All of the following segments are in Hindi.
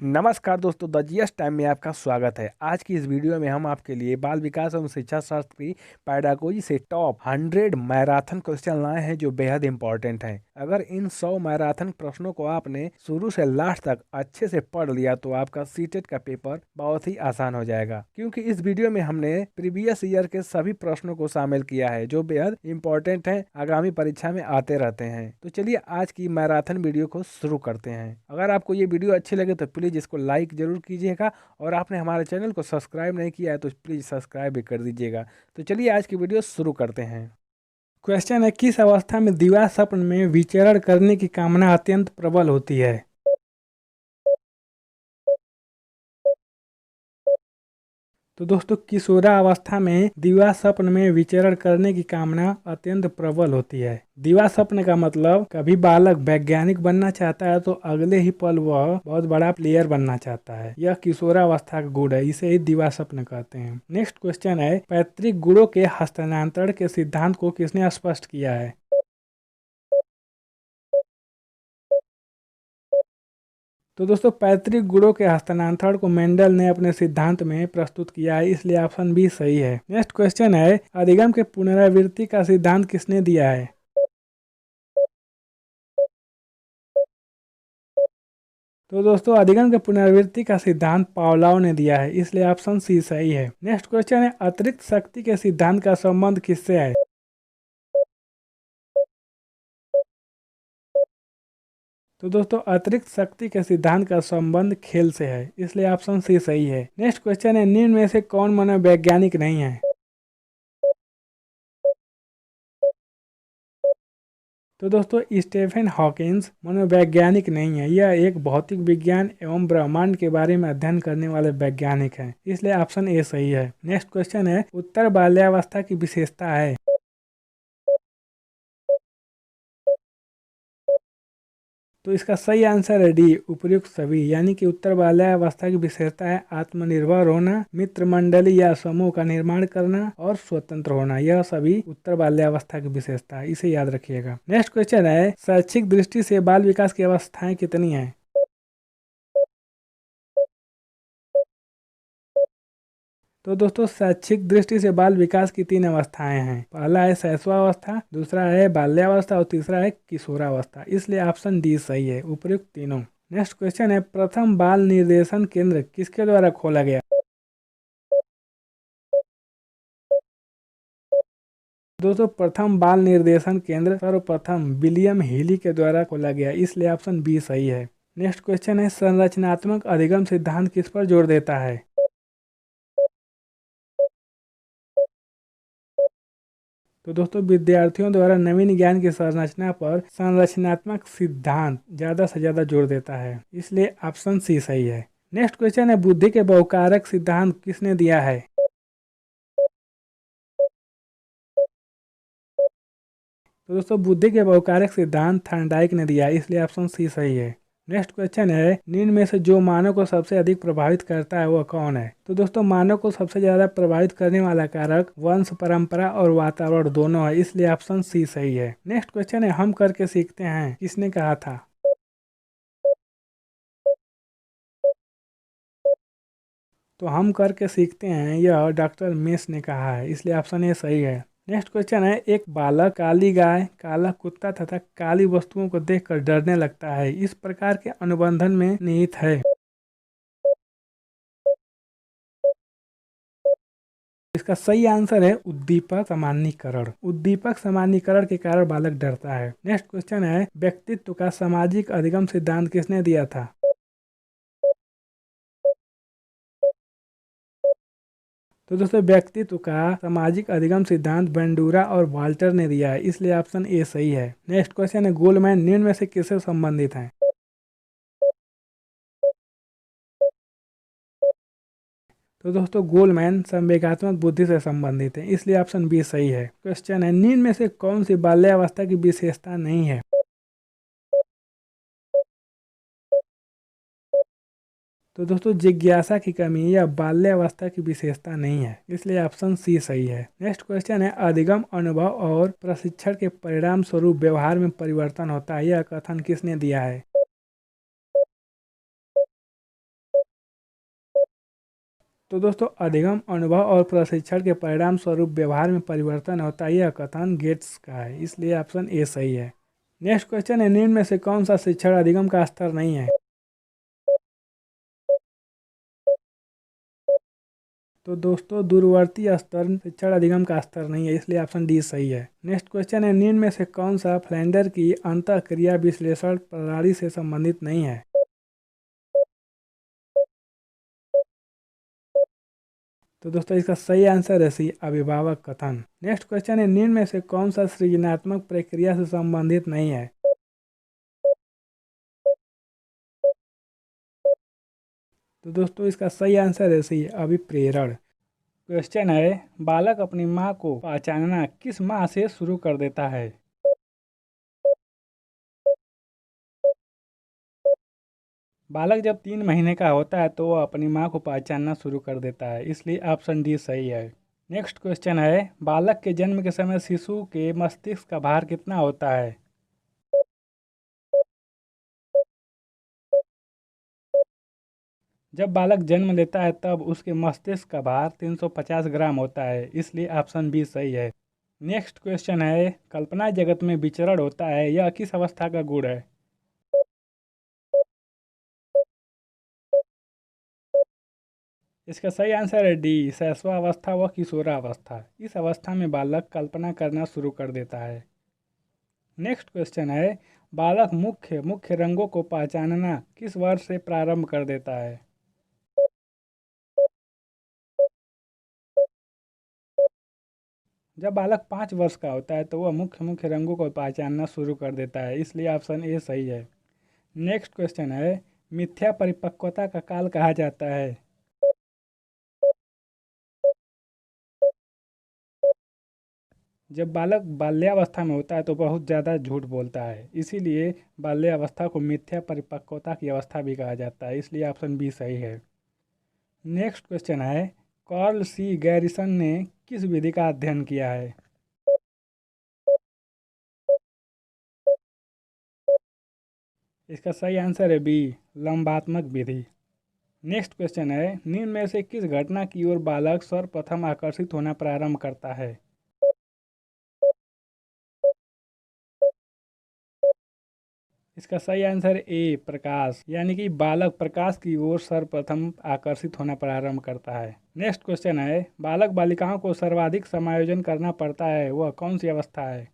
नमस्कार दोस्तों, द जीएस टाइम में आपका स्वागत है। आज की इस वीडियो में हम आपके लिए बाल विकास एवं शिक्षा शास्त्र की पैडागोजी से टॉप 100 मैराथन क्वेश्चन लाए हैं जो बेहद इंपॉर्टेंट हैं। अगर इन 100 मैराथन प्रश्नों को आपने शुरू से लास्ट तक अच्छे से पढ़ लिया तो आपका सीटेट का पेपर बहुत ही आसान हो जाएगा, क्योंकि इस वीडियो में हमने प्रीवियस ईयर के सभी प्रश्नों को शामिल किया है जो बेहद इंपॉर्टेंट हैं, आगामी परीक्षा में आते रहते हैं। तो चलिए आज की मैराथन वीडियो को शुरू करते हैं। अगर आपको ये वीडियो अच्छी लगे तो प्लीज़ इसको लाइक जरूर कीजिएगा, और आपने हमारे चैनल को सब्सक्राइब नहीं किया है तो प्लीज़ सब्सक्राइब भी कर दीजिएगा। तो चलिए आज की वीडियो शुरू करते हैं। क्वेश्चन है, किस अवस्था में दिवा स्वप्न में विचरण करने की कामना अत्यंत प्रबल होती है? तो दोस्तों, किशोरावस्था में दिवा स्वप्न में विचरण करने की कामना अत्यंत प्रबल होती है। दिवा स्वप्न का मतलब, कभी बालक वैज्ञानिक बनना चाहता है तो अगले ही पल वह बहुत बड़ा प्लेयर बनना चाहता है। यह किशोरावस्था का गुण है, इसे ही दिवा स्वप्न कहते हैं। नेक्स्ट क्वेश्चन है, पैतृक गुणों के हस्तांतरण के सिद्धांत को किसने स्पष्ट किया है? तो दोस्तों, पैतृक गुणों के हस्तांतरण को मेंडल ने अपने सिद्धांत में प्रस्तुत किया है, इसलिए ऑप्शन बी सही है। नेक्स्ट क्वेश्चन है, अधिगम के पुनरावृत्ति का सिद्धांत किसने दिया है? तो दोस्तों, अधिगम के पुनरावृत्ति का सिद्धांत पावलोव ने दिया है, इसलिए ऑप्शन सी सही है। नेक्स्ट क्वेश्चन है, अतिरिक्त शक्ति के सिद्धांत का संबंध किससे है? तो दोस्तों, अतिरिक्त शक्ति के सिद्धांत का संबंध खेल से है, इसलिए ऑप्शन सी सही है। नेक्स्ट क्वेश्चन है, निम्न में से कौन मनोवैज्ञानिक नहीं है? तो दोस्तों, स्टीफन हॉकिंस मनोवैज्ञानिक नहीं है, यह एक भौतिक विज्ञान एवं ब्रह्मांड के बारे में अध्ययन करने वाले वैज्ञानिक हैं, इसलिए ऑप्शन ए सही है। नेक्स्ट क्वेश्चन है, उत्तर बाल्यावस्था की विशेषता है? तो इसका सही आंसर है डी, उपयुक्त सभी। यानी कि उत्तर बाल्यावस्था की विशेषता है आत्मनिर्भर होना, मित्र मंडली या समूह का निर्माण करना और स्वतंत्र होना। यह सभी उत्तर बाल्यावस्था की विशेषता है, इसे याद रखिएगा। नेक्स्ट क्वेश्चन है, शैक्षिक दृष्टि से बाल विकास की अवस्थाएं कितनी हैं? तो दोस्तों, शैक्षिक दृष्टि से बाल विकास की 3 अवस्थाएं हैं। पहला है शैशवावस्था, दूसरा है बाल्यावस्था और तीसरा है किशोरावस्था, इसलिए ऑप्शन डी सही है, उपयुक्त तीनों। नेक्स्ट क्वेश्चन है, प्रथम बाल निर्देशन केंद्र किसके द्वारा खोला गया? दोस्तों, प्रथम बाल निर्देशन केंद्र सर्वप्रथम विलियम हेली के द्वारा खोला गया, इसलिए ऑप्शन बी सही है। नेक्स्ट क्वेश्चन है, संरचनात्मक अधिगम सिद्धांत किस पर जोर देता है? तो दोस्तों, विद्यार्थियों द्वारा नवीन ज्ञान की संरचना पर संरचनात्मक सिद्धांत ज्यादा से ज्यादा जोर देता है, इसलिए ऑप्शन सी सही है। नेक्स्ट क्वेश्चन है, बुद्धि के बहुकारक सिद्धांत किसने दिया है? तो दोस्तों, बुद्धि के बहुकारक सिद्धांत थॉर्नडाइक ने दिया है, इसलिए ऑप्शन सी सही है। नेक्स्ट क्वेश्चन है, निम्न में से जो मानव को सबसे अधिक प्रभावित करता है वह कौन है? तो दोस्तों, मानव को सबसे ज्यादा प्रभावित करने वाला कारक वंश, परंपरा और वातावरण दोनों है, इसलिए ऑप्शन सी सही है। नेक्स्ट क्वेश्चन है, हम करके सीखते हैं किसने कहा था? तो हम करके सीखते हैं, यह डॉक्टर मेस ने कहा है, इसलिए ऑप्शन ए सही है। नेक्स्ट क्वेश्चन है, एक बालक काली गाय, काला कुत्ता तथा काली वस्तुओं को देखकर डरने लगता है, इस प्रकार के अनुबंधन में निहित है। इसका सही आंसर है उद्दीपक सामान्यीकरण। उद्दीपक सामान्यीकरण के कारण बालक डरता है। नेक्स्ट क्वेश्चन है, व्यक्तित्व का सामाजिक अधिगम सिद्धांत किसने दिया था? तो दोस्तों, व्यक्तित्व का सामाजिक अधिगम सिद्धांत बेंडूरा और वाल्टर ने दिया है, इसलिए ऑप्शन ए सही है। नेक्स्ट क्वेश्चन है, गोलमैन निम्न में से किससे संबंधित है? तो दोस्तों, गोलमैन संवेगात्मक बुद्धि से संबंधित है, इसलिए ऑप्शन बी सही है। क्वेश्चन है, निम्न में से कौन सी बाल्यावस्था की विशेषता नहीं है? तो दोस्तों, जिज्ञासा की कमी या बाल्यावस्था की विशेषता नहीं है, इसलिए ऑप्शन सी सही है। नेक्स्ट क्वेश्चन है, अधिगम अनुभव और प्रशिक्षण के परिणाम स्वरूप व्यवहार में परिवर्तन होता है, यह कथन किसने दिया है? तो दोस्तों अधिगम अनुभव और प्रशिक्षण के परिणाम स्वरूप व्यवहार में परिवर्तन होता है, यह कथन गेट्स का है, इसलिए ऑप्शन ए सही है। नेक्स्ट क्वेश्चन है, निम्न में से कौन सा शिक्षण अधिगम का स्तर नहीं है? तो दोस्तों दूरवर्ती स्तर शिक्षण अधिगम का स्तर नहीं है, इसलिए ऑप्शन डी सही है। नेक्स्ट क्वेश्चन है, निम्न में से कौन सा फ्लैंडर की अंतःक्रिया विश्लेषण प्रणाली से संबंधित नहीं है? तो दोस्तों इसका सही आंसर है सी, अभिभावक कथन। नेक्स्ट क्वेश्चन है, निम्न में से कौन सा सृजनात्मक प्रक्रिया से संबंधित नहीं है? तो दोस्तों इसका सही आंसर है सी, अभिप्रेरण। क्वेश्चन है, बालक अपनी माँ को पहचानना किस माह से शुरू कर देता है? बालक जब 3 महीने का होता है तो वह अपनी माँ को पहचानना शुरू कर देता है, इसलिए ऑप्शन डी सही है। नेक्स्ट क्वेश्चन है, बालक के जन्म के समय शिशु के मस्तिष्क का भार कितना होता है? जब बालक जन्म लेता है तब उसके मस्तिष्क का भार 350 ग्राम होता है, इसलिए ऑप्शन बी सही है। नेक्स्ट क्वेश्चन है, कल्पना जगत में विचरण होता है, यह किस अवस्था का गुण है? इसका सही आंसर है डी, शैशवावस्था व किशोरावस्था। इस अवस्था में बालक कल्पना करना शुरू कर देता है। नेक्स्ट क्वेश्चन है, बालक मुख्य मुख्य रंगों को पहचानना किस वर्ष से प्रारंभ कर देता है? जब बालक 5 वर्ष का होता है तो वह मुख्य मुख्य रंगों को पहचानना शुरू कर देता है, इसलिए ऑप्शन ए सही है। नेक्स्ट क्वेश्चन है, मिथ्या परिपक्वता का काल कहा जाता है? जब बालक बाल्यावस्था में होता है तो बहुत ज़्यादा झूठ बोलता है, इसीलिए बाल्यावस्था को मिथ्या परिपक्वता की अवस्था भी कहा जाता है, इसलिए ऑप्शन बी सही है। नेक्स्ट क्वेश्चन है, कार्ल सी गैरिसन ने किस विधि का अध्ययन किया है? इसका सही आंसर है बी, लंबात्मक विधि। नेक्स्ट क्वेश्चन है, निम्न में से किस घटना की ओर बालक सर्वप्रथम आकर्षित होना प्रारंभ करता है? इसका सही आंसर ए, प्रकाश, यानी कि बालक प्रकाश की ओर सर्वप्रथम आकर्षित होना प्रारंभ करता है। नेक्स्ट क्वेश्चन है, बालक बालिकाओं को सर्वाधिक समायोजन करना पड़ता है, वह कौन सी अवस्था है?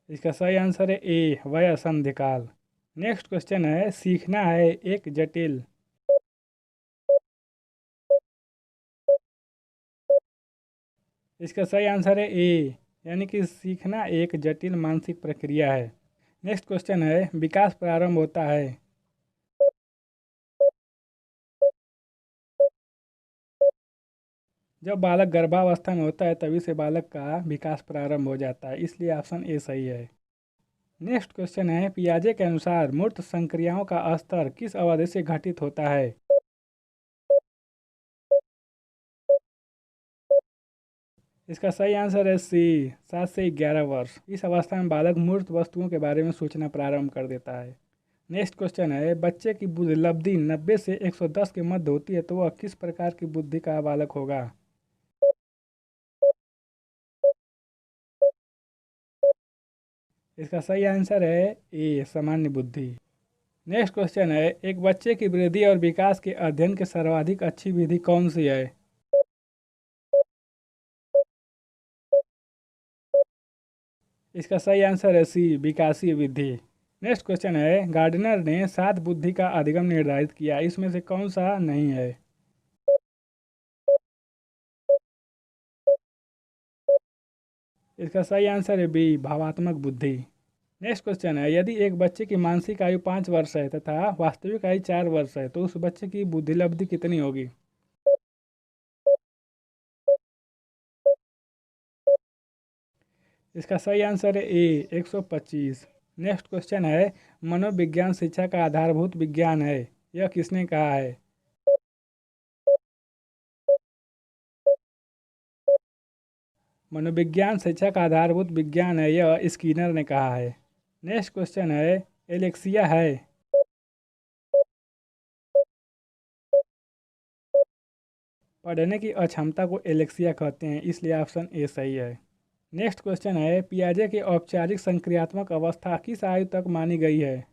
इसका सही आंसर है ए, वय संधिकाल। नेक्स्ट क्वेश्चन है, सीखना है एक जटिल। इसका सही आंसर है ए, यानी कि सीखना एक जटिल मानसिक प्रक्रिया है। नेक्स्ट क्वेश्चन है, विकास प्रारंभ होता है? जब बालक गर्भावस्था में होता है तभी से बालक का विकास प्रारंभ हो जाता है, इसलिए ऑप्शन ए सही है। नेक्स्ट क्वेश्चन है, पियाजे के अनुसार मूर्त संक्रियाओं का स्तर किस अवधि से घटित होता है? इसका सही आंसर है सी, 7 से 11 वर्ष। इस अवस्था में बालक मूर्त वस्तुओं के बारे में सोचना प्रारंभ कर देता है। नेक्स्ट क्वेश्चन है, बच्चे की बुद्धिलब्धि 90 से 110 के मध्य होती है तो वह किस प्रकार की बुद्धि का बालक होगा? इसका सही आंसर है ए, सामान्य बुद्धि। नेक्स्ट क्वेश्चन है, एक बच्चे की वृद्धि और विकास के अध्ययन की सर्वाधिक अच्छी विधि कौन सी है? इसका सही आंसर है सी, विकासीय विधि। नेक्स्ट क्वेश्चन है, गार्डनर ने 7 बुद्धि का अधिगम निर्धारित किया, इसमें से कौन सा नहीं है? इसका सही आंसर है बी, भावात्मक बुद्धि। नेक्स्ट क्वेश्चन है, यदि एक बच्चे की मानसिक आयु 5 वर्ष है तथा वास्तविक आयु 4 वर्ष है तो उस बच्चे की बुद्धिलब्धि कितनी होगी? इसका सही आंसर है ए, 125। नेक्स्ट क्वेश्चन है, मनोविज्ञान शिक्षा का आधारभूत विज्ञान है, यह किसने कहा है? मनोविज्ञान शिक्षा का आधारभूत विज्ञान है, यह स्किनर ने कहा है। नेक्स्ट क्वेश्चन है, एलेक्सिया है पढ़ने की अक्षमता को एलेक्सिया कहते हैं, इसलिए ऑप्शन ए सही है। नेक्स्ट क्वेश्चन है, पियाजे की औपचारिक संक्रियात्मक अवस्था किस आयु तक मानी गई है?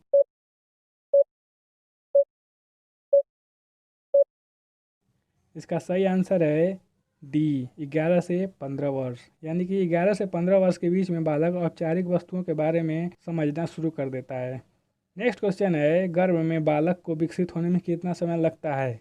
इसका सही आंसर है डी, 11 से 15 वर्ष। यानी कि 11 से 15 वर्ष के बीच में बालक औपचारिक वस्तुओं के बारे में समझना शुरू कर देता है। नेक्स्ट क्वेश्चन है, गर्भ में बालक को विकसित होने में कितना समय लगता है?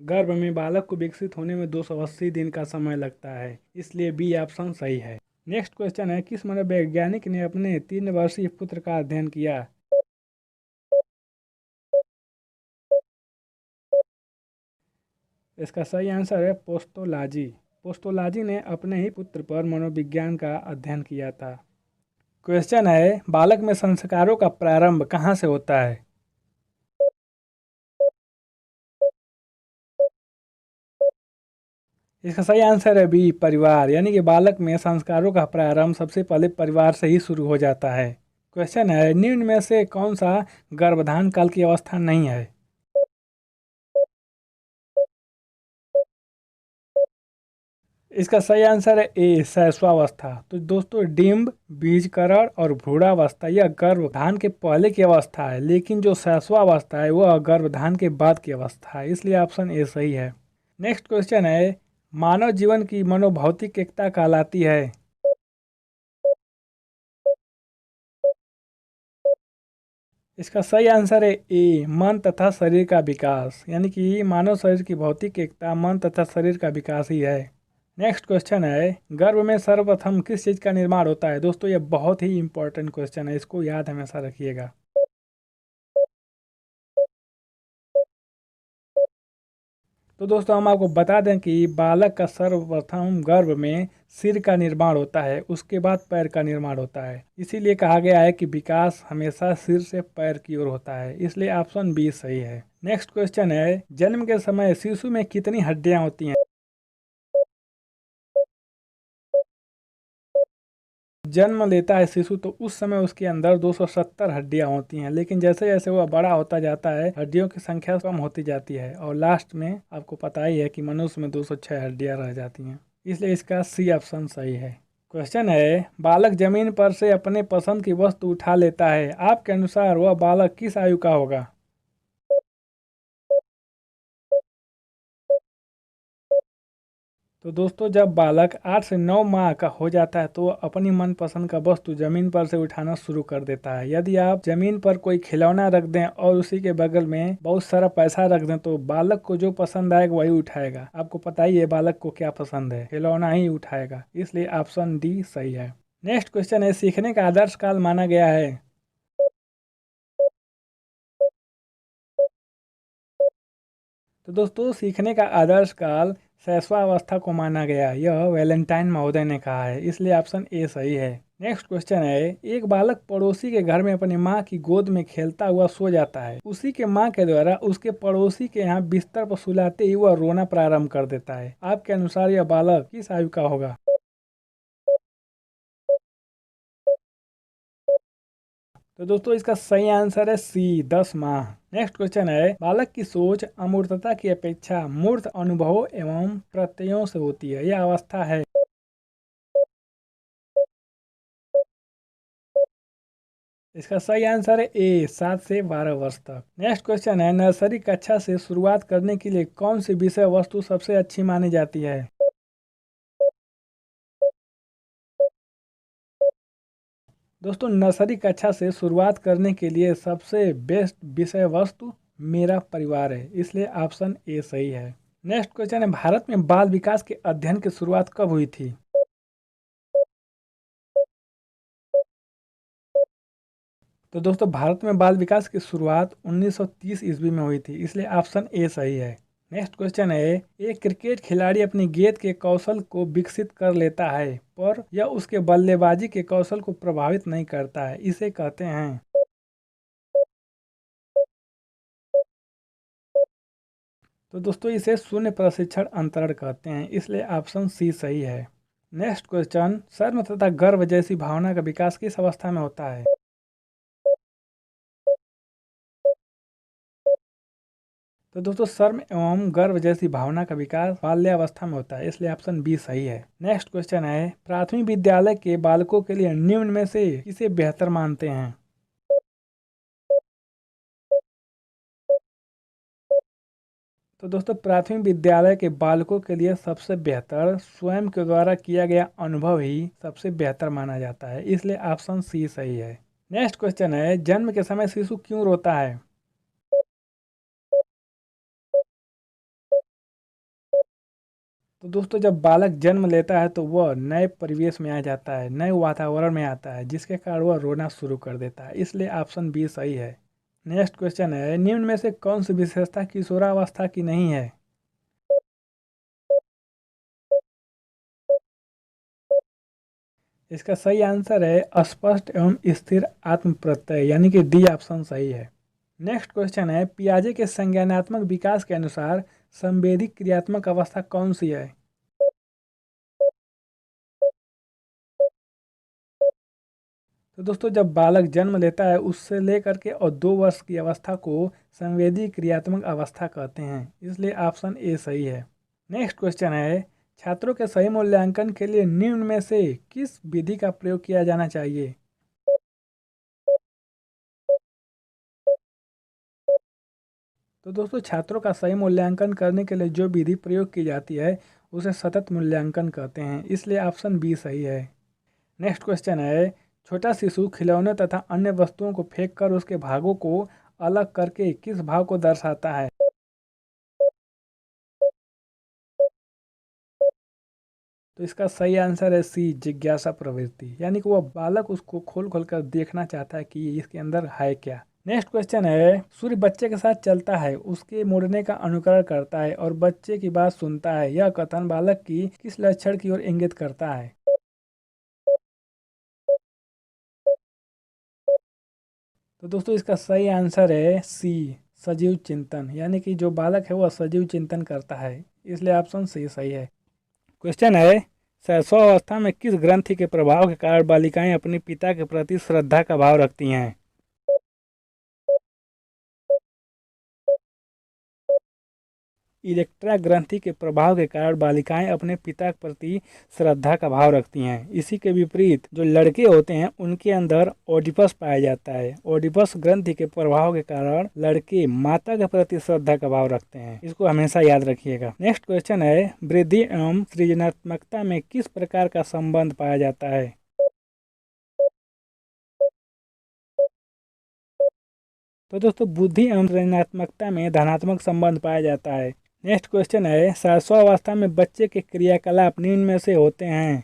गर्भ में बालक को विकसित होने में 280 दिन का समय लगता है, इसलिए बी ऑप्शन सही है। नेक्स्ट क्वेश्चन है, किस मनोवैज्ञानिक ने अपने 3 वर्षीय पुत्र का अध्ययन किया? इसका सही आंसर है पोस्टोलॉजी। पोस्टोलॉजी ने अपने ही पुत्र पर मनोविज्ञान का अध्ययन किया था। क्वेश्चन है, बालक में संस्कारों का प्रारंभ कहाँ से होता है? इसका सही आंसर है बी, परिवार। यानी कि बालक में संस्कारों का प्रारंभ सबसे पहले परिवार से ही शुरू हो जाता है। क्वेश्चन है, निम्न में से कौन सा गर्भधान काल की अवस्था नहीं है? इसका सही आंसर है ए, शैशवावस्था। तो दोस्तों, डिम्ब, बीजकरण और भ्रूणावस्था यह गर्भधान के पहले की अवस्था है, लेकिन जो शैशवावस्था है वह गर्भधान के बाद की अवस्था है, इसलिए ऑप्शन ए सही है। नेक्स्ट क्वेश्चन है, मानव जीवन की मनोभौतिक एकता कहलाती है? इसका सही आंसर है ए, मन तथा शरीर का विकास। यानी कि मानव शरीर की भौतिक एकता मन तथा शरीर का विकास ही है। नेक्स्ट क्वेश्चन है, गर्भ में सर्वप्रथम किस चीज़ का निर्माण होता है? दोस्तों, ये बहुत ही इंपॉर्टेंट क्वेश्चन है, इसको याद हमेशा रखिएगा। तो दोस्तों, हम आपको बता दें कि बालक का सर्वप्रथम गर्भ में सिर का निर्माण होता है, उसके बाद पैर का निर्माण होता है। इसीलिए कहा गया है कि विकास हमेशा सिर से पैर की ओर होता है, इसलिए ऑप्शन बी सही है। नेक्स्ट क्वेश्चन है, जन्म के समय शिशु में कितनी हड्डियां होती हैं? जन्म लेता है शिशु तो उस समय उसके अंदर 270 हड्डियां होती हैं, लेकिन जैसे जैसे वह बड़ा होता जाता है हड्डियों की संख्या कम होती जाती है और लास्ट में आपको पता ही है कि मनुष्य में 206 हड्डियां रह जाती हैं, इसलिए इसका सी ऑप्शन सही है। क्वेश्चन है, बालक जमीन पर से अपने पसंद की वस्तु उठा लेता है, आपके अनुसार वह बालक किस आयु का होगा? तो दोस्तों, जब बालक 8 से 9 माह का हो जाता है तो वह अपनी मनपसंद का वस्तु जमीन पर से उठाना शुरू कर देता है। यदि आप जमीन पर कोई खिलौना रख दें और उसी के बगल में बहुत सारा पैसा रख दें तो बालक को जो पसंद आएगा वही उठाएगा। आपको पता ही है बालक को क्या पसंद है, खिलौना ही उठाएगा, इसलिए ऑप्शन डी सही है। नेक्स्ट क्वेश्चन है, सीखने का आदर्श काल माना गया है? तो दोस्तों, सीखने का आदर्श काल शैशवावस्था को माना गया, यह वैलेंटाइन महोदय ने कहा है, इसलिए ऑप्शन ए सही है। नेक्स्ट क्वेश्चन है, एक बालक पड़ोसी के घर में अपनी माँ की गोद में खेलता हुआ सो जाता है, उसी के माँ के द्वारा उसके पड़ोसी के यहाँ बिस्तर पर सुलाते ही वह रोना प्रारंभ कर देता है। आपके अनुसार यह बालक किस आयु का होगा? तो दोस्तों, इसका सही आंसर है सी, 10 माह। नेक्स्ट क्वेश्चन है, बालक की सोच अमूर्तता की अपेक्षा मूर्त अनुभवों एवं प्रत्ययों से होती है, यह अवस्था है? इसका सही आंसर है ए, 7 से 12 वर्ष तक। नेक्स्ट क्वेश्चन है, नर्सरी कक्षा से शुरुआत करने के लिए कौन सी विषय वस्तु सबसे अच्छी मानी जाती है? दोस्तों, नर्सरी कक्षा से शुरुआत करने के लिए सबसे बेस्ट विषय वस्तु मेरा परिवार है, इसलिए ऑप्शन ए सही है। नेक्स्ट क्वेश्चन है, भारत में बाल विकास के अध्ययन की शुरुआत कब हुई थी? तो दोस्तों, भारत में बाल विकास की शुरुआत 1930 ईस्वी में हुई थी, इसलिए ऑप्शन ए सही है। नेक्स्ट क्वेश्चन है, एक क्रिकेट खिलाड़ी अपनी गेंद के कौशल को विकसित कर लेता है पर यह उसके बल्लेबाजी के कौशल को प्रभावित नहीं करता है, इसे कहते हैं? तो दोस्तों, इसे शून्य प्रशिक्षण अंतरण कहते हैं, इसलिए ऑप्शन सी सही है। नेक्स्ट क्वेश्चन, शर्म तथा गर्व जैसी भावना का विकास किस अवस्था में होता है? तो दोस्तों शर्म एवं गर्व जैसी भावना का विकास बाल्यावस्था में होता है, इसलिए ऑप्शन बी सही है। नेक्स्ट क्वेश्चन है, प्राथमिक विद्यालय के बालकों के लिए निम्न में से किसे बेहतर मानते हैं? तो दोस्तों प्राथमिक विद्यालय के बालकों के लिए सबसे बेहतर स्वयं के द्वारा किया गया अनुभव ही सबसे बेहतर माना जाता है, इसलिए ऑप्शन सी सही है। नेक्स्ट क्वेश्चन है, जन्म के समय शिशु क्यों रोता है? तो दोस्तों जब बालक जन्म लेता है तो वह नए परिवेश में आ जाता है, नए वातावरण में आता है, जिसके कारण वह रोना शुरू कर देता है, इसलिए ऑप्शन बी सही है। नेक्स्ट क्वेश्चन है, निम्न में से कौन सी विशेषता किशोरावस्था की नहीं है? इसका सही आंसर है स्पष्ट एवं स्थिर आत्म प्रत्यय, यानी कि डी ऑप्शन सही है। नेक्स्ट क्वेश्चन है, पियाजे के संज्ञानात्मक विकास के अनुसार संवेदी क्रियात्मक अवस्था कौन सी है? तो दोस्तों जब बालक जन्म लेता है उससे लेकर के और 2 वर्ष की अवस्था को संवेदी क्रियात्मक अवस्था कहते हैं, इसलिए ऑप्शन ए सही है। नेक्स्ट क्वेश्चन है, छात्रों के सही मूल्यांकन के लिए निम्न में से किस विधि का प्रयोग किया जाना चाहिए? तो दोस्तों छात्रों का सही मूल्यांकन करने के लिए जो विधि प्रयोग की जाती है उसे सतत मूल्यांकन कहते हैं, इसलिए ऑप्शन बी सही है। नेक्स्ट क्वेश्चन है, छोटा शिशु खिलौने तथा अन्य वस्तुओं को फेंक कर उसके भागों को अलग करके किस भाव को दर्शाता है? तो इसका सही आंसर है सी, जिज्ञासा प्रवृत्ति, यानी कि वह बालक उसको खोल खोल कर देखना चाहता है कि इसके अंदर है क्या। नेक्स्ट क्वेश्चन है, सूर्य बच्चे के साथ चलता है, उसके मुड़ने का अनुकरण करता है और बच्चे की बात सुनता है, यह कथन बालक की किस लक्षण की ओर इंगित करता है? तो दोस्तों इसका सही आंसर है सी, सजीव चिंतन, यानी कि जो बालक है वह सजीव चिंतन करता है, इसलिए ऑप्शन सी सही है। क्वेश्चन है, शैशवावस्था में किस ग्रंथि के प्रभाव के कारण बालिकाएं अपने पिता के प्रति श्रद्धा का भाव रखती हैं? इलेक्ट्रा ग्रंथि के प्रभाव के कारण बालिकाएं अपने पिता के प्रति श्रद्धा का भाव रखती हैं। इसी के विपरीत जो लड़के होते हैं उनके अंदर ओडिपस पाया जाता है। ओडिपस ग्रंथि के प्रभाव के कारण लड़के माता के प्रति श्रद्धा का भाव रखते हैं, इसको हमेशा याद रखिएगा। नेक्स्ट क्वेश्चन है, वृद्धि एवं सृजनात्मकता में किस प्रकार का संबंध पाया जाता है? तो दोस्तों बुद्धि एवं सृजनात्मकता में धनात्मक संबंध पाया जाता है। नेक्स्ट क्वेश्चन है, शैशवावस्था में बच्चे के क्रियाकलाप निम्न में से होते हैं?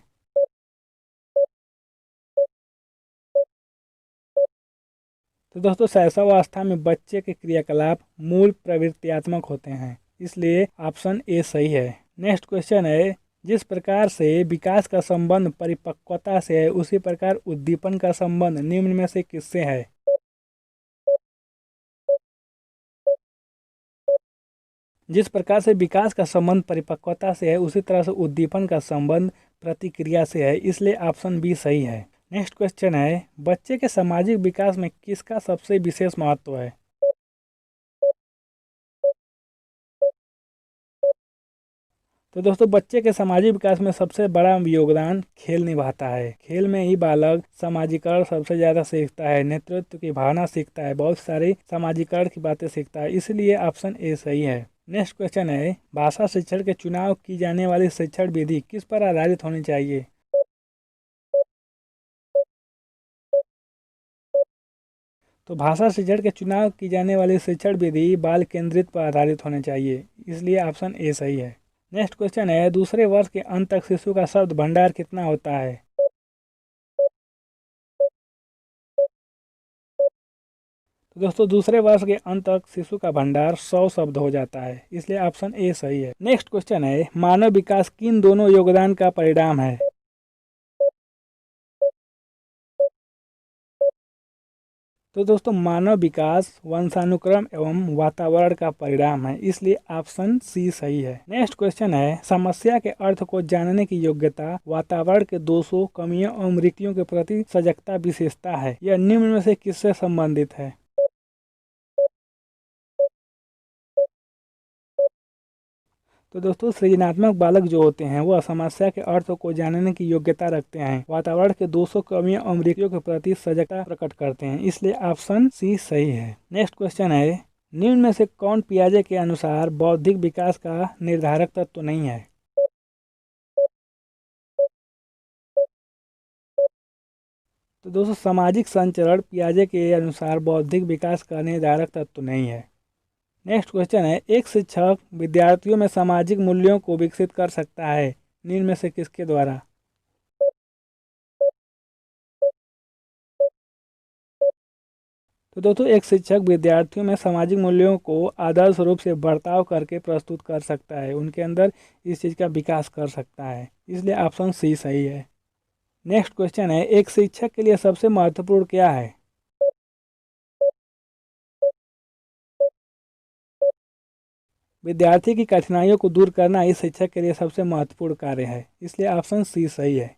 तो दोस्तों शैशवावस्था में बच्चे के क्रियाकलाप मूल प्रवृत्तियात्मक होते हैं, इसलिए ऑप्शन ए सही है। नेक्स्ट क्वेश्चन है, जिस प्रकार से विकास का संबंध परिपक्वता से है उसी प्रकार उद्दीपन का संबंध निम्न में से किससे है? जिस प्रकार से विकास का संबंध परिपक्वता से है उसी तरह से उद्दीपन का संबंध प्रतिक्रिया से है, इसलिए ऑप्शन बी सही है। नेक्स्ट क्वेश्चन है, बच्चे के सामाजिक विकास में किसका सबसे विशेष महत्व है? तो दोस्तों बच्चे के सामाजिक विकास में सबसे बड़ा योगदान खेल निभाता है। खेल में ही बालक सामाजिकरण सबसे ज़्यादा सीखता है, नेतृत्व की भावना सीखता है, बहुत सारी सामाजिकरण की बातें सीखता है, इसलिए ऑप्शन ए सही है। नेक्स्ट क्वेश्चन है, भाषा शिक्षण के चुनाव की जाने वाली शिक्षण विधि किस पर आधारित होनी चाहिए? तो भाषा शिक्षण के चुनाव की जाने वाली शिक्षण विधि बाल केंद्रित पर आधारित होनी चाहिए, इसलिए ऑप्शन ए सही है। नेक्स्ट क्वेश्चन है, दूसरे वर्ष के अंत तक शिशु का शब्द भंडार कितना होता है? तो दोस्तों दूसरे वर्ष के अंत तक शिशु का भंडार 100 शब्द हो जाता है, इसलिए ऑप्शन ए सही है। नेक्स्ट क्वेश्चन है, मानव विकास किन दोनों योगदान का परिणाम है? तो दोस्तों मानव विकास वंशानुक्रम एवं वातावरण का परिणाम है, इसलिए ऑप्शन सी सही है। नेक्स्ट क्वेश्चन है, समस्या के अर्थ को जानने की योग्यता वातावरण के दोषों, कमियों एवं रिक्तियों के प्रति सजगता विशेषता है, यह निम्न में से किससे संबंधित है? तो दोस्तों सृजनात्मक बालक जो होते हैं वह समस्या के अर्थ को जानने की योग्यता रखते हैं, वातावरण के दोषों कमियों और मृत्युओं के प्रति सजगता प्रकट करते हैं, इसलिए ऑप्शन सी सही है। नेक्स्ट क्वेश्चन है, निम्न में से कौन पियाजे के अनुसार बौद्धिक विकास का निर्धारक तत्व नहीं है? तो दोस्तों सामाजिक संचरण पियाजे के अनुसार बौद्धिक विकास का निर्धारक तत्व नहीं है। नेक्स्ट क्वेश्चन है, एक शिक्षक विद्यार्थियों में सामाजिक मूल्यों को विकसित कर सकता है, निम्न में से किसके द्वारा? तो दोस्तों एक शिक्षक विद्यार्थियों में सामाजिक मूल्यों को आदर्श रूप से बर्ताव करके प्रस्तुत कर सकता है, उनके अंदर इस चीज़ का विकास कर सकता है, इसलिए ऑप्शन सी सही है। नेक्स्ट क्वेश्चन है, एक शिक्षक के लिए सबसे महत्वपूर्ण क्या है? विद्यार्थी की कठिनाइयों को दूर करना इस शिक्षक के लिए सबसे महत्वपूर्ण कार्य है, इसलिए ऑप्शन सी सही है।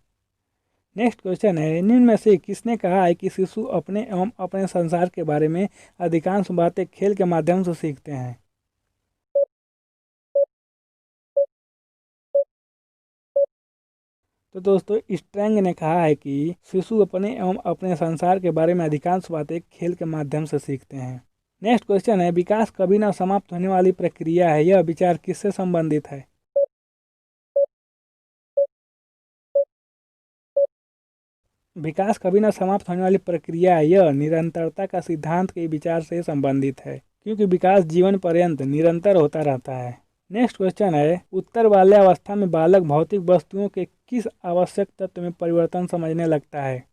नेक्स्ट क्वेश्चन है, निम्न में से किसने कहा है कि शिशु अपने एवं अपने संसार के बारे में अधिकांश बातें खेल के माध्यम से सीखते हैं? तो दोस्तों स्ट्रैंग ने कहा है कि शिशु अपने एवं अपने संसार के बारे में अधिकांश बातें खेल के माध्यम से सीखते हैं। नेक्स्ट क्वेश्चन है, विकास कभी न समाप्त होने वाली प्रक्रिया है, यह विचार किससे संबंधित है? विकास कभी न समाप्त होने वाली प्रक्रिया है, यह निरंतरता का सिद्धांत के विचार से संबंधित है, क्योंकि विकास जीवन पर्यंत निरंतर होता रहता है। नेक्स्ट क्वेश्चन है, उत्तर बाल्यावस्था में बालक भौतिक वस्तुओं के किस आवश्यक तत्व में परिवर्तन समझने लगता है?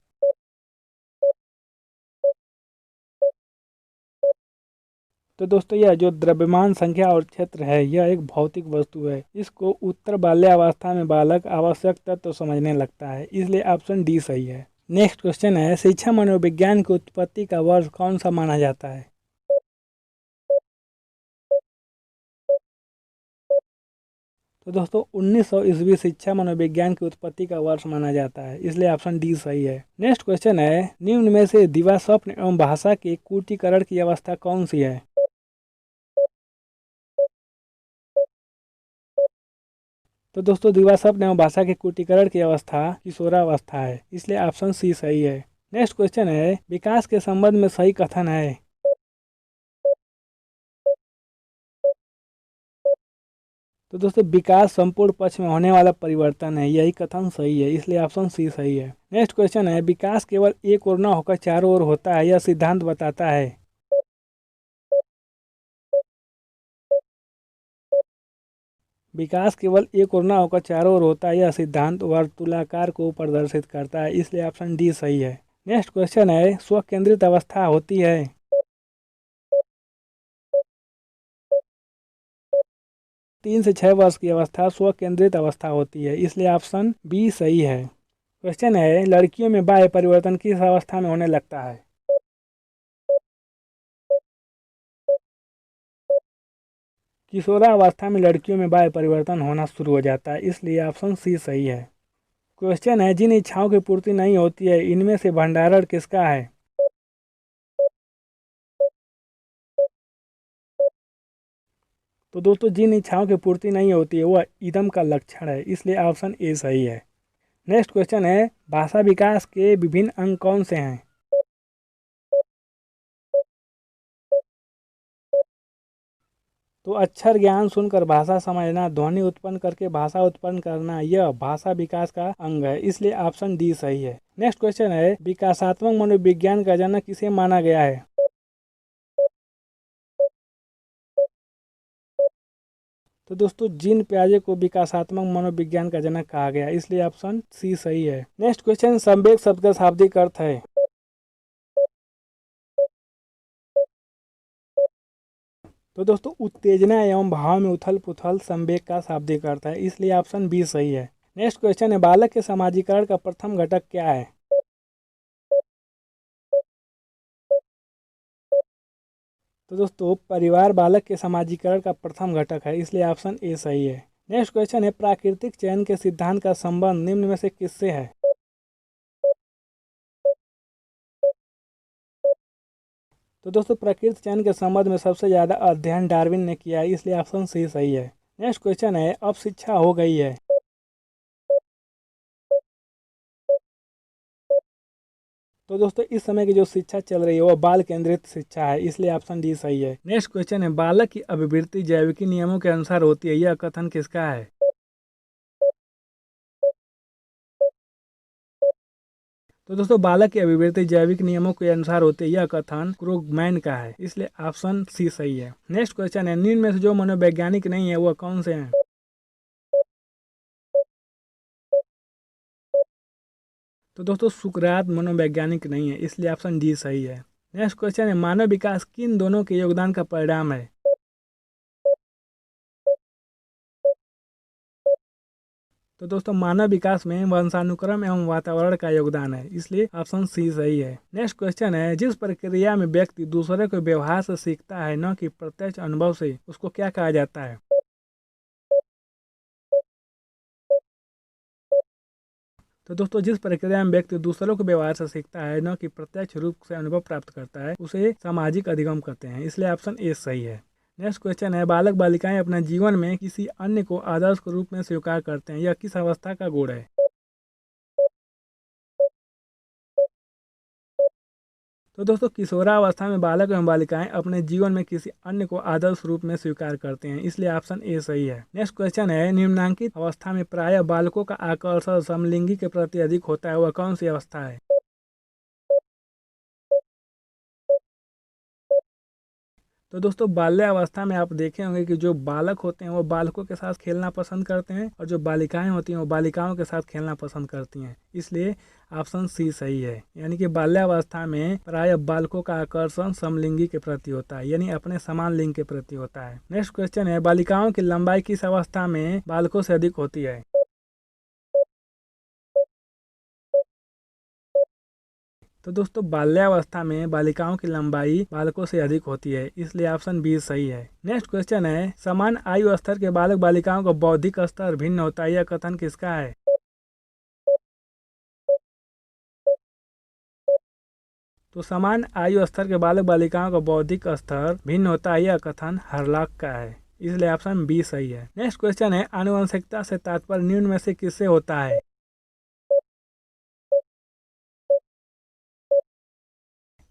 तो दोस्तों यह जो द्रव्यमान संख्या और क्षेत्र है यह एक भौतिक वस्तु है, इसको उत्तर बाल्यावस्था में बालक आवश्यक तत्व समझने लगता है, इसलिए ऑप्शन डी सही है। नेक्स्ट क्वेश्चन है, शिक्षा मनोविज्ञान की उत्पत्ति का वर्ष कौन सा माना जाता है? तो दोस्तों 1900 ईस्वी शिक्षा मनोविज्ञान की उत्पत्ति का वर्ष माना जाता है, इसलिए ऑप्शन डी सही है। नेक्स्ट क्वेश्चन है, निम्न में से दिवा स्वप्न एवं भाषा के कूटीकरण की अवस्था कौन सी है? तो दोस्तों दिवा स्वप्न एवं भाषा के कूटीकरण की अवस्था किशोरावस्था है, इसलिए ऑप्शन सी सही है। नेक्स्ट क्वेश्चन है, विकास के संबंध में सही कथन है? तो दोस्तों विकास संपूर्ण पक्ष में होने वाला परिवर्तन है, यही कथन सही है, इसलिए ऑप्शन सी सही है। नेक्स्ट क्वेश्चन है, विकास केवल एक ओर न होकर चारों ओर होता है, यह सिद्धांत बताता है? विकास केवल एक ओर न होकर चारों ओर होता है, यह सिद्धांत वर्तुलाकार को प्रदर्शित करता है, इसलिए ऑप्शन डी सही है। नेक्स्ट क्वेश्चन है, स्व केंद्रित अवस्था होती है? 3 से 6 वर्ष की अवस्था स्व केंद्रित अवस्था होती है, इसलिए ऑप्शन बी सही है। क्वेश्चन है, लड़कियों में बाह्य परिवर्तन किस अवस्था में होने लगता है? किशोरावस्था में लड़कियों में बाह्य परिवर्तन होना शुरू हो जाता है, इसलिए ऑप्शन सी सही है। क्वेश्चन है, जिन इच्छाओं की पूर्ति नहीं होती है इनमें से भंडारण किसका है? तो दोस्तों जिन इच्छाओं की पूर्ति नहीं होती है वह इदम का लक्षण है, इसलिए ऑप्शन ए सही है। नेक्स्ट क्वेश्चन है, भाषा विकास के विभिन्न अंग कौन से हैं? तो अक्षर ज्ञान सुनकर भाषा समझना, ध्वनि उत्पन्न करके भाषा उत्पन्न करना, यह भाषा विकास का अंग है, इसलिए ऑप्शन डी सही है। नेक्स्ट क्वेश्चन है, विकासात्मक मनोविज्ञान का जनक किसे माना गया है? तो दोस्तों जीन पियाजे को विकासात्मक मनोविज्ञान का जनक कहा गया, इसलिए ऑप्शन सी सही है। नेक्स्ट क्वेश्चन, संवेग शब्द का शाब्दिक अर्थ है? तो दोस्तों उत्तेजना एवं भाव में उथल पुथल संवेग का शाब्दिक अर्थ है, इसलिए ऑप्शन बी सही है। नेक्स्ट क्वेश्चन है, बालक के समाजीकरण का प्रथम घटक क्या है? तो दोस्तों परिवार बालक के समाजीकरण का प्रथम घटक है, इसलिए ऑप्शन ए सही है। नेक्स्ट क्वेश्चन है, प्राकृतिक चयन के सिद्धांत का संबंध निम्न में से किससे है? तो दोस्तों प्रकृति चयन के संबंध में सबसे ज्यादा अध्ययन डार्विन ने किया है, इसलिए ऑप्शन सी सही है। नेक्स्ट क्वेश्चन है, अब शिक्षा हो गई है। तो दोस्तों इस समय की जो शिक्षा चल रही है वो बाल केंद्रित शिक्षा है, इसलिए ऑप्शन डी सही है। नेक्स्ट क्वेश्चन है, बालक की अभिवृत्ति जैविकी नियमों के अनुसार होती है, यह कथन किसका है? तो दोस्तों बालक की अभिवृत्ति जैविक नियमों के अनुसार होती है, यह कथन क्रूगमैन का है, इसलिए ऑप्शन सी सही है। नेक्स्ट क्वेश्चन है, निम्न में से जो मनोवैज्ञानिक नहीं है वह कौन से हैं? तो दोस्तों सुकरात मनोवैज्ञानिक नहीं है, इसलिए ऑप्शन डी सही है। नेक्स्ट क्वेश्चन है, मानव विकास किन दोनों के योगदान का परिणाम है? तो दोस्तों मानव विकास में वंशानुक्रम एवं वातावरण का योगदान है, इसलिए ऑप्शन सी सही है। नेक्स्ट क्वेश्चन है, जिस प्रक्रिया में व्यक्ति दूसरे को व्यवहार से सीखता है न कि प्रत्यक्ष अनुभव से, उसको क्या कहा जाता है? तो दोस्तों जिस प्रक्रिया में व्यक्ति दूसरों के व्यवहार से सीखता है न कि प्रत्यक्ष रूप से अनुभव प्राप्त करता है, उसे सामाजिक अधिगम कहते हैं, इसलिए ऑप्शन ए सही है। नेक्स्ट क्वेश्चन है, बालक बालिकाएं अपने जीवन में किसी अन्य को आदर्श के रूप में स्वीकार करते हैं, यह किस अवस्था का गुण है? तो दोस्तों किशोरावस्था में बालक एवं बालिकाएं अपने जीवन में किसी अन्य को आदर्श रूप में स्वीकार करते हैं, इसलिए ऑप्शन ए सही है। नेक्स्ट क्वेश्चन है, निम्नांकित अवस्था में प्रायः बालकों का आकर्षण समलिंगी के प्रति अधिक होता है, वह कौन सी अवस्था है? तो दोस्तों बाल्यावस्था में आप देखे होंगे कि जो बालक होते हैं वो बालकों के साथ खेलना पसंद करते हैं और जो बालिकाएं होती हैं वो बालिकाओं के साथ खेलना पसंद करती हैं, इसलिए ऑप्शन सी सही है। यानी कि बाल्यावस्था में प्राय बालकों का आकर्षण समलिंगी के प्रति होता है, यानी अपने समान लिंग के प्रति होता है। नेक्स्ट क्वेश्चन है, बालिकाओं की लंबाई किस अवस्था में बालकों से अधिक होती है? तो दोस्तों बाल्यावस्था में बालिकाओं की लंबाई बालकों से अधिक होती है, इसलिए ऑप्शन बी सही है। नेक्स्ट क्वेश्चन है, समान आयु स्तर के बालक बालिकाओं का बौद्धिक स्तर भिन्न होता है, यह कथन किसका है? तो समान आयु स्तर के बालक बालिकाओं का बौद्धिक स्तर भिन्न होता है, यह कथन हर्लॉक का है, इसलिए ऑप्शन बी सही है। नेक्स्ट क्वेश्चन है, आनुवंशिकता से तात्पर्य निम्न में से किससे होता है?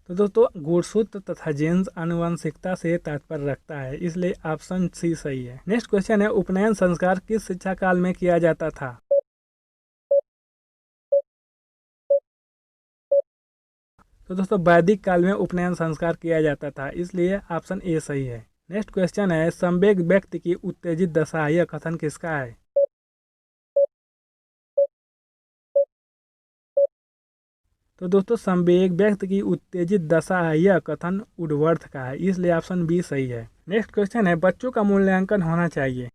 तो दोस्तों गुणसूत्र तथा जीन्स आनुवंशिकता से तात्पर्य रखता है, इसलिए ऑप्शन सी सही है। नेक्स्ट क्वेश्चन है, उपनयन संस्कार किस शिक्षा काल में किया जाता था? तो दोस्तों वैदिक काल में उपनयन संस्कार किया जाता था, इसलिए ऑप्शन ए सही है। नेक्स्ट क्वेश्चन है, संवेग व्यक्ति की उत्तेजित दशा, यह कथन किसका है? तो दोस्तों संवेग व्यक्ति की उत्तेजित दशा है, यह कथन वुडवर्थ का है, इसलिए ऑप्शन बी सही है। नेक्स्ट क्वेश्चन है, बच्चों का मूल्यांकन होना चाहिए।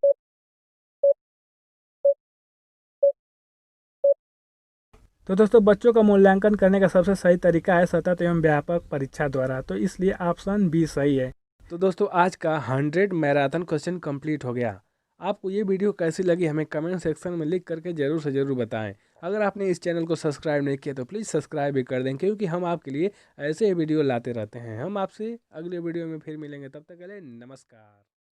तो दोस्तों बच्चों का मूल्यांकन करने का सबसे सही तरीका है सतत एवं व्यापक परीक्षा द्वारा, तो इसलिए ऑप्शन बी सही है। तो दोस्तों आज का 100 मैराथन क्वेश्चन कंप्लीट हो गया। आपको ये वीडियो कैसी लगी हमें कमेंट सेक्शन में लिख करके ज़रूर से ज़रूर बताएं। अगर आपने इस चैनल को सब्सक्राइब नहीं किया तो प्लीज़ सब्सक्राइब भी कर दें, क्योंकि हम आपके लिए ऐसे ही वीडियो लाते रहते हैं। हम आपसे अगले वीडियो में फिर मिलेंगे, तब तक के लिए नमस्कार।